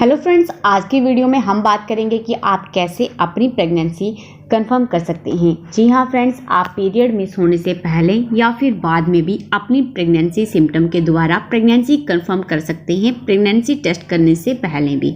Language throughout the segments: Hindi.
हेलो फ्रेंड्स, आज की वीडियो में हम बात करेंगे कि आप कैसे अपनी प्रेगनेंसी कंफर्म कर सकते हैं। जी हाँ फ्रेंड्स, आप पीरियड मिस होने से पहले या फिर बाद में भी अपनी प्रेगनेंसी सिम्टम के द्वारा प्रेगनेंसी कंफर्म कर सकते हैं, प्रेगनेंसी टेस्ट करने से पहले भी।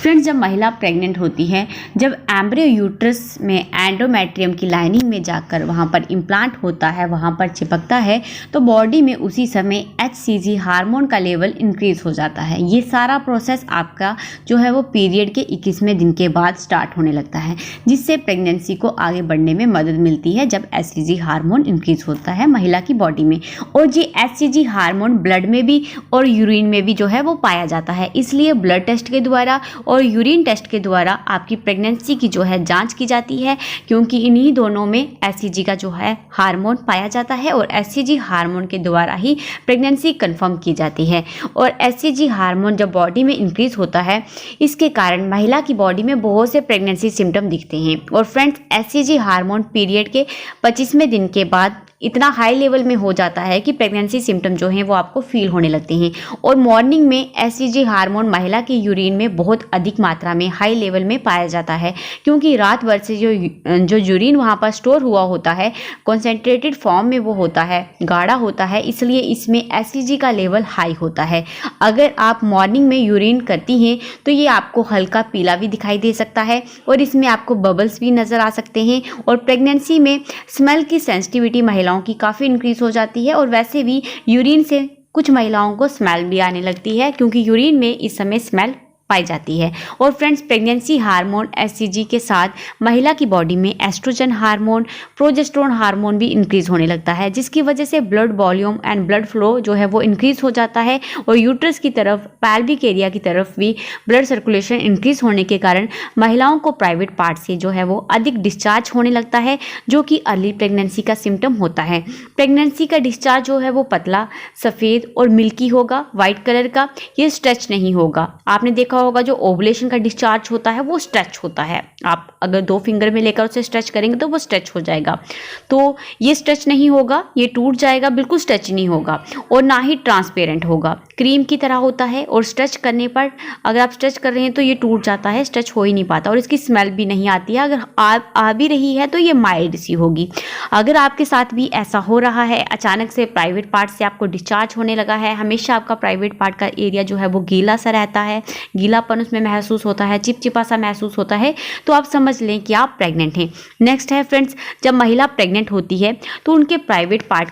फ्रेंड्स, जब महिला प्रेग्नेंट होती है, जब एम्ब्रियो यूट्रस में एंडोमेट्रियम की लाइनिंग में जाकर वहाँ पर इम्प्लांट होता है, वहाँ पर चिपकता है, तो बॉडी में उसी समय HCG हार्मोन का लेवल इंक्रीज हो जाता है। ये सारा प्रोसेस आपका जो है वो पीरियड के 21वें दिन के बाद स्टार्ट होने लगता है, जिससे प्रेगनेंसी को आगे बढ़ने में मदद मिलती है जब HCG हार्मोन इंक्रीज होता है महिला की बॉडी में। और ये HCG हार्मोन ब्लड में भी और यूरिन में भी जो है वो पाया जाता है। इसलिए ब्लड टेस्ट के द्वारा और यूरिन टेस्ट के द्वारा आपकी प्रेगनेंसी की जो है जांच की जाती है, क्योंकि इन्हीं दोनों में HCG का जो है हार्मोन पाया जाता है और HCG हार्मोन के द्वारा ही प्रेगनेंसी कंफर्म की जाती है। और HCG हार्मोन जब बॉडी में इंक्रीज होता है, इसके कारण महिला की बॉडी में बहुत से प्रेगनेंसी सिम्टम दिखते हैं। और फ्रेंड्स, HCG हार्मोन पीरियड के 25वें दिन के बाद इतना हाई लेवल में हो जाता है कि प्रेगनेंसी सिम्टम जो हैं वो आपको फील होने लगते हैं। और मॉर्निंग में HCG हार्मोन महिला के यूरिन में बहुत अधिक मात्रा में हाई लेवल में पाया जाता है, क्योंकि रात भर से जो यूरिन वहाँ पर स्टोर हुआ होता है, कॉन्सेंट्रेटेड फॉर्म में वो होता है, गाढ़ा होता है, इसलिए इसमें HCG का लेवल हाई होता है। अगर आप मॉर्निंग में यूरिन करती हैं तो ये आपको हल्का पीला भी दिखाई दे सकता है और इसमें आपको बबल्स भी नज़र आ सकते हैं। और प्रेगनेंसी में स्मेल की सेंसिटिविटी महिलाओं की काफ़ी इंक्रीज हो जाती है। और वैसे भी यूरिन से कुछ महिलाओं को स्मेल भी आने लगती है, क्योंकि यूरिन में इस समय स्मेल पाई जाती है। और फ्रेंड्स, प्रेगनेंसी हार्मोन HCG के साथ महिला की बॉडी में एस्ट्रोजन हार्मोन, प्रोजेस्टेरोन हार्मोन भी इंक्रीज होने लगता है, जिसकी वजह से blood volume and blood flow जो है वो इंक्रीज हो जाता है। और यूट्रस की तरफ, पैल्विक एरिया की तरफ भी ब्लड सर्कुलेशन इंक्रीज होने के कारण महिलाओं को प्राइवेट पार्ट से जो है वो अधिक डिस्चार्ज होने लगता है, जो कि अर्ली प्रेगनेंसी का सिम्टम होता है। प्रेगनेंसी का डिस्चार्ज जो है वो पतला, सफ़ेद और मिल्की होगा, व्हाइट कलर का। ये स्ट्रेच नहीं होगा। आपने देखा होगा जो ओवुलेशन का डिस्चार्ज होता है वो स्ट्रेच होता है। आप अगर 2 फिंगर में लेकर उसे स्ट्रेच करेंगे तो वो स्ट्रेच हो जाएगा। तो ये स्ट्रेच नहीं होगा, ये टूट जाएगा, बिल्कुल स्ट्रेच नहीं होगा। और ना ही ट्रांसपेरेंट होगा, क्रीम की तरह होता है। और स्ट्रेच करने पर, अगर आप स्ट्रेच कर रहे हैं तो ये टूट जाता है, स्ट्रेच हो ही नहीं पाता। और इसकी स्मेल भी नहीं आती है। अगर आ भी रही है तो ये माइल्ड सी होगी। अगर आपके साथ भी ऐसा हो रहा है, अचानक से प्राइवेट पार्ट से आपको डिस्चार्ज होने लगा है, हमेशा आपका प्राइवेट पार्ट का एरिया जो है वो गीला सा रहता है, गीलापन उसमें महसूस होता है, चिपचिपा सा महसूस होता है, तो आप समझ लें कि आप प्रेग्नेंट हैं। नेक्स्ट है फ्रेंड्स, जब महिला प्रेग्नेंट होती है तो उनके प्राइवेट पार्ट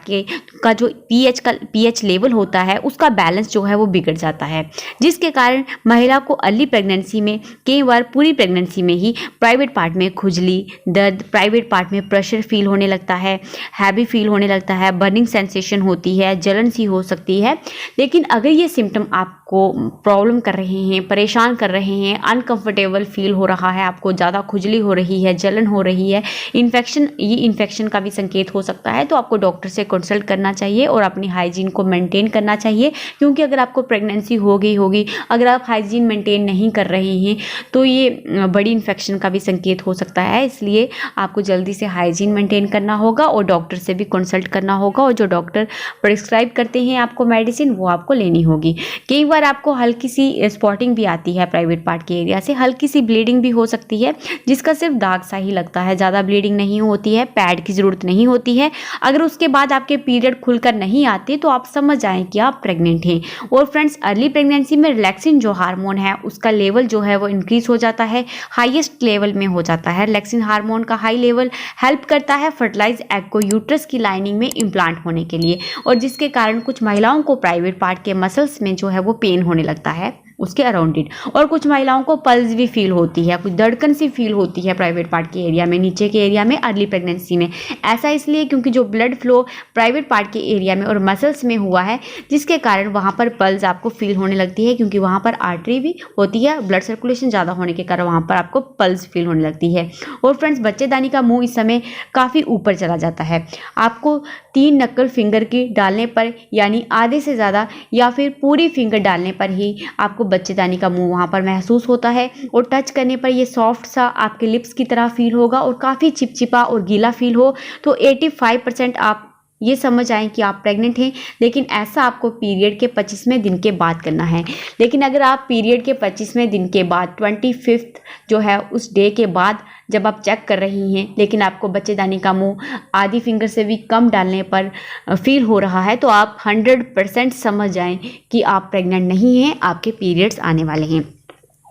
का जो पीएच लेवल होता है, उसका बैलेंस जो है वो बिगड़ जाता है, जिसके कारण महिला को अर्ली प्रेगनेंसी में, कई बार पूरी प्रेगनेंसी में ही प्राइवेट पार्ट में खुजली, दर्द, प्राइवेट पार्ट में प्रेशर फील होने लगता है, हैवी फील होने लगता है, बर्निंग सेंसेशन होती है, जलन सी हो सकती है। लेकिन अगर ये सिम्टम आपको प्रॉब्लम कर रहे हैं, परेशान कर रहे हैं, अनकंफर्टेबल फील हो रहा है, आपको ज़्यादा खुजली हो रही है, जलन हो रही है, ये इन्फेक्शन का भी संकेत हो सकता है, तो आपको डॉक्टर से कंसल्ट करना चाहिए और अपनी हाइजीन को मेंटेन करना चाहिए। क्योंकि अगर आपको प्रेगनेंसी हो गई होगी, अगर आप हाइजीन मेंटेन नहीं कर रहे हैं, तो ये बड़ी इन्फेक्शन का भी संकेत हो सकता है। इसलिए आपको जल्दी से हाइजीन मेंटेन करना होगा और डॉक्टर से भी कंसल्ट करना होगा। और जो डॉक्टर प्रिस्क्राइब करते हैं आपको मेडिसिन, वो आपको लेनी होगी। कई बार आपको हल्की सी स्पॉटिंग भी आती है प्राइवेट पार्ट के एरिया से, हल्की सी ब्लीडिंग भी हो सकती है, जिसका सिर्फ दाग सा ही लगता है, ज़्यादा ब्लीडिंग नहीं होती है, पैड की ज़रूरत नहीं होती है। अगर उसके बाद आपके पीरियड खुलकर नहीं आते तो आप समझ जाएं कि आप प्रेग्नेंट हैं। और फ्रेंड्स, अर्ली प्रेगनेंसी में रिलैक्सिन जो हार्मोन है, उसका लेवल जो है वो इंक्रीज हो जाता है, हाईएस्ट लेवल में हो जाता है। रिलैक्सिन हार्मोन का हाई लेवल हेल्प करता है फर्टिलाइज एग को यूट्रस की लाइनिंग में इम्प्लांट होने के लिए, और जिसके कारण कुछ महिलाओं को प्राइवेट पार्ट के मसल्स में जो है वो पेन होने लगता है उसके अराउंड इट। और कुछ महिलाओं को पल्स भी फील होती है, कुछ धड़कन सी फील होती है प्राइवेट पार्ट के एरिया में, नीचे के एरिया में, अर्ली प्रेगनेंसी में। ऐसा इसलिए क्योंकि जो ब्लड फ्लो प्राइवेट पार्ट के एरिया में और मसल्स में हुआ है, जिसके कारण वहाँ पर पल्स आपको फील होने लगती है, क्योंकि वहाँ पर आर्टरी भी होती है, ब्लड सर्कुलेशन ज़्यादा होने के कारण वहाँ पर आपको पल्स फील होने लगती है। और फ्रेंड्स, बच्चेदानी का मुँह इस समय काफ़ी ऊपर चला जाता है। आपको 3 नक्कल फिंगर की डालने पर, यानी आधे से ज़्यादा या फिर पूरी फिंगर डालने पर ही आपको बच्चेदानी का मुंह वहाँ पर महसूस होता है। और टच करने पर ये सॉफ्ट सा आपके लिप्स की तरह फील होगा और काफ़ी चिपचिपा और गीला फील हो, तो 85% आप ये समझ आए कि आप प्रेग्नेंट हैं, लेकिन ऐसा आपको पीरियड के 25वें दिन के बाद करना है। लेकिन अगर आप पीरियड के 25वें दिन के बाद 25th जो है उस डे के बाद जब आप चेक कर रही हैं, लेकिन आपको बच्चेदानी का मुंह आधी फिंगर से भी कम डालने पर फील हो रहा है, तो आप 100% समझ जाएं कि आप प्रेग्नेंट नहीं हैं, आपके पीरियड्स आने वाले हैं।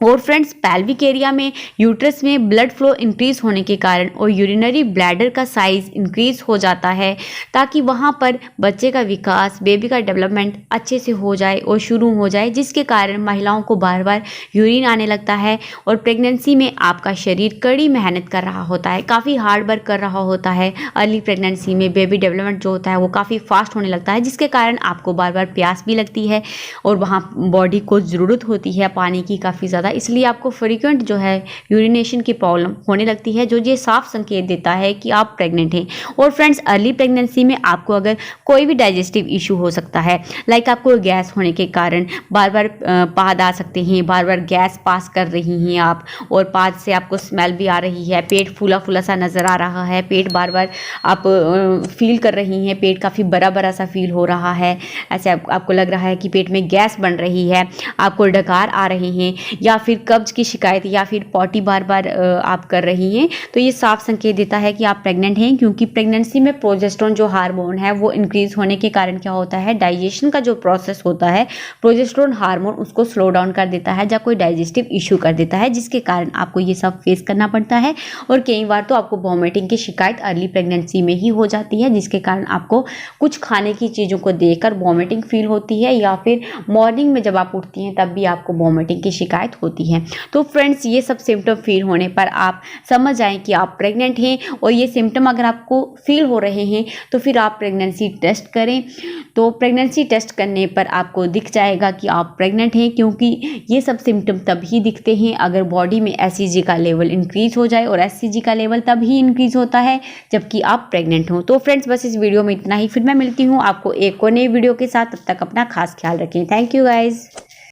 और फ्रेंड्स, पेल्विक एरिया में यूट्रस में ब्लड फ्लो इंक्रीज होने के कारण और यूरिनरी ब्लैडर का साइज इंक्रीज हो जाता है, ताकि वहाँ पर बच्चे का विकास, बेबी का डेवलपमेंट अच्छे से हो जाए और शुरू हो जाए, जिसके कारण महिलाओं को बार बार यूरिन आने लगता है। और प्रेगनेंसी में आपका शरीर कड़ी मेहनत कर रहा होता है, काफ़ी हार्ड वर्क कर रहा होता है। अर्ली प्रेगनेंसी में बेबी डेवलपमेंट जो होता है वो काफ़ी फास्ट होने लगता है, जिसके कारण आपको बार बार प्यास भी लगती है और वहाँ बॉडी को ज़रूरत होती है पानी की काफ़ी ज़्यादा, इसलिए आपको फ्रीक्वेंट जो है यूरिनेशन की प्रॉब्लम होने लगती है, जो ये साफ संकेत देता है कि आप प्रेग्नेंट हैं। और फ्रेंड्स, अर्ली प्रेगनेंसी में आपको अगर कोई भी डाइजेस्टिव इशू हो सकता है, लाइक आपको गैस होने के कारण बार बार पाद आ सकते हैं, बार बार गैस पास कर रही हैं आप और पाद से आपको स्मेल भी आ रही है, पेट फूला फूला सा नज़र आ रहा है, पेट बार बार आप फील कर रही हैं, पेट काफ़ी बड़ा बड़ा सा फील हो रहा है, ऐसे आपको लग रहा है कि पेट में गैस बन रही है, आपको डकार आ रहे हैं, या फिर कब्ज की शिकायत या फिर पॉटी बार बार आप कर रही हैं, तो ये साफ संकेत देता है कि आप प्रेग्नेंट हैं। क्योंकि प्रेगनेंसी में प्रोजेस्टेरोन जो हार्मोन है वो इंक्रीज होने के कारण क्या होता है, डाइजेशन का जो प्रोसेस होता है, प्रोजेस्टेरोन हार्मोन उसको स्लो डाउन कर देता है या कोई डाइजेस्टिव इशू कर देता है, जिसके कारण आपको ये सब फेस करना पड़ता है। और कई बार तो आपको वॉमिटिंग की शिकायत अर्ली प्रेगनेंसी में ही हो जाती है, जिसके कारण आपको कुछ खाने की चीज़ों को देखकर वॉमिटिंग फील होती है, या फिर मॉर्निंग में जब आप उठती हैं तब भी आपको वॉमिटिंग की शिकायत होती है। तो फ्रेंड्स, ये सब सिम्टम फील होने पर आप समझ जाएं कि आप प्रेग्नेंट हैं, और ये सिम्टम अगर आपको फील हो रहे हैं तो फिर आप प्रेगनेंसी टेस्ट करें। तो प्रेगनेंसी टेस्ट करने पर आपको दिख जाएगा कि आप प्रेग्नेंट हैं, क्योंकि ये सब सिम्टम तभी दिखते हैं अगर बॉडी में एससीजी का लेवल इंक्रीज हो जाए, और एससीजी का लेवल तभी इंक्रीज होता है जबकि आप प्रेग्नेंट हो। तो फ्रेंड्स, बस इस वीडियो में इतना ही, फिर मैं मिलती हूँ आपको एक और नई वीडियो के साथ। तब तक अपना खास ख्याल रखें। Thank you guys.